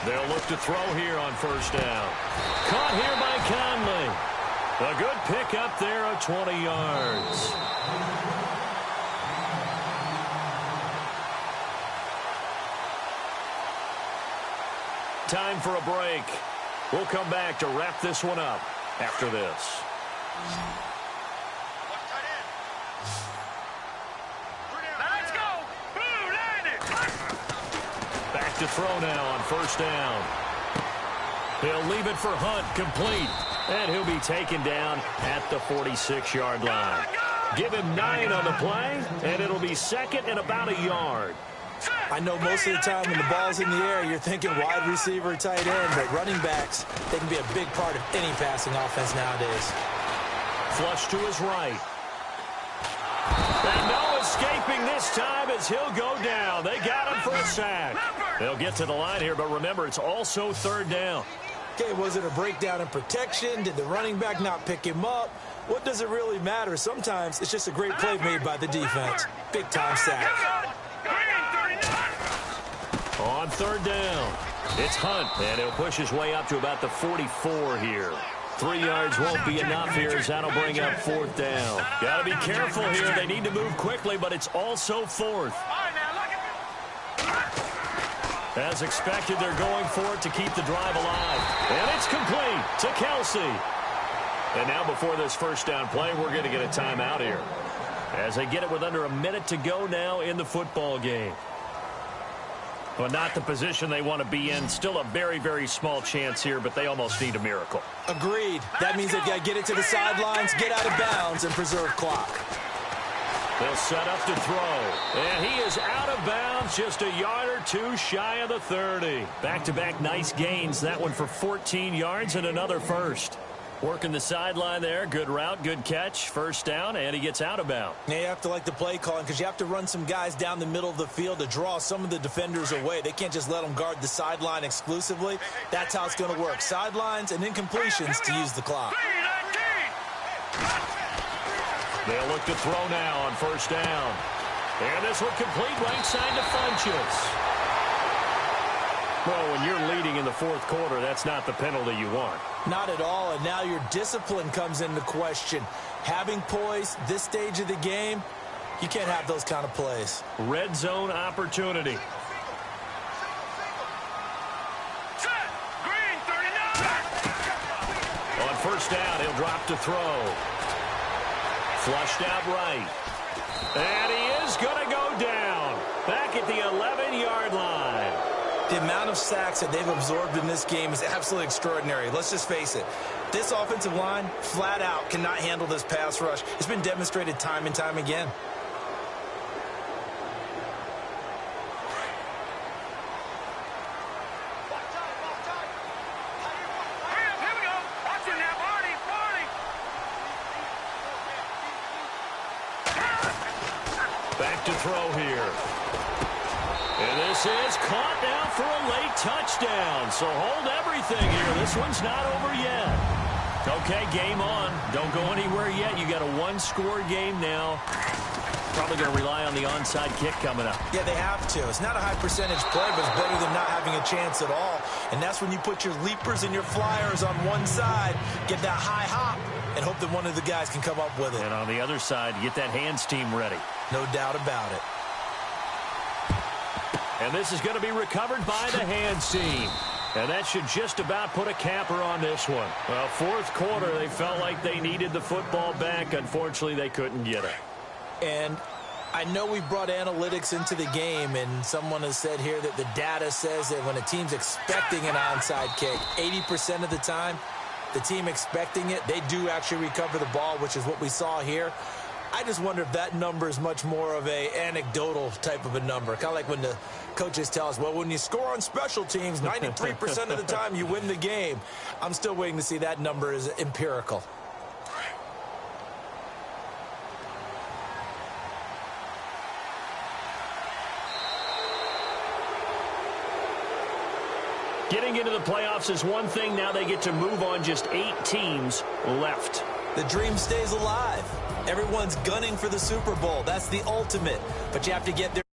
They'll look to throw here on first down. Caught here by Conley. A good pickup there of 20 yards. Time for a break. We'll come back to wrap this one up after this. Let's go. Blue landed. Back to throw now on first down. He'll leave it for Hunt, complete. And he'll be taken down at the 46-yard line. Give him 9 on the play, and it'll be second and about a yard. I know most of the time when the ball's in the air, you're thinking wide receiver, tight end, but running backs, they can be a big part of any passing offense nowadays. Flush to his right. And no escaping this time as he'll go down. They got him for a sack. They'll get to the line here, but remember, it's also third down. Okay, was it a breakdown in protection? Did the running back not pick him up? What does it really matter? Sometimes it's just a great play made by the defense. Big-time sack. On third down, it's Hunt, and he'll push his way up to about the 44 here. 3 yards won't be enough here as that'll bring up fourth down. Got to be careful here. They need to move quickly, but it's also fourth. As expected, they're going for it to keep the drive alive. And it's complete to Kelsey. And now before this first down play, we're going to get a timeout here. As they get it with under a minute to go now in the football game. But not the position they want to be in. Still a very, very small chance here, but they almost need a miracle. Agreed. That means they've got to get it to the sidelines, get out of bounds, and preserve clock. They'll set up to throw. And he is out of bounds, just a yard or two shy of the 30. Back-to-back nice gains. That one for 14 yards and another first. Working the sideline there. Good route, good catch. First down, and he gets out of bounds. Now you have to like the play calling because you have to run some guys down the middle of the field to draw some of the defenders away. They can't just let them guard the sideline exclusively. That's how it's going to work. Sidelines and incompletions to use the clock. They'll look to throw now on first down. And this one complete right side to Funchess. Well, when you're leading in the fourth quarter, that's not the penalty you want. Not at all, and now your discipline comes into question. Having poise this stage of the game, you can't have those kind of plays. Red zone opportunity. On first down, he'll drop to throw. Flushed out right. And he is going to go down. Back at the 11-yard line. The amount of sacks that they've absorbed in this game is absolutely extraordinary. Let's just face it. This offensive line, flat out, cannot handle this pass rush. It's been demonstrated time and time again. Back to throw here. And this is caught now for a late touchdown. So hold everything here. This one's not over yet. Okay, game on. Don't go anywhere yet. You got a one-score game now. Probably going to rely on the onside kick coming up. Yeah, they have to. It's not a high percentage play, but it's better than not having a chance at all. And that's when you put your leapers and your flyers on one side, get that high hop, and hope that one of the guys can come up with it. And on the other side, get that hands team ready. No doubt about it. And this is going to be recovered by the hands team. And that should just about put a capper on this one. Well, fourth quarter, they felt like they needed the football back. Unfortunately, they couldn't get it. And I know we brought analytics into the game, and someone has said here that the data says that when a team's expecting an onside kick, 80% of the time, the team expecting it, they do actually recover the ball, which is what we saw here. I just wonder if that number is much more of a anecdotal type of a number. Kind of like when the coaches tell us, well, when you score on special teams, 93% of the time you win the game. I'm still waiting to see that number is empirical. Getting into the playoffs is one thing. Now they get to move on. Just 8 teams left. The dream stays alive. Everyone's gunning for the Super Bowl. That's the ultimate. But you have to get there.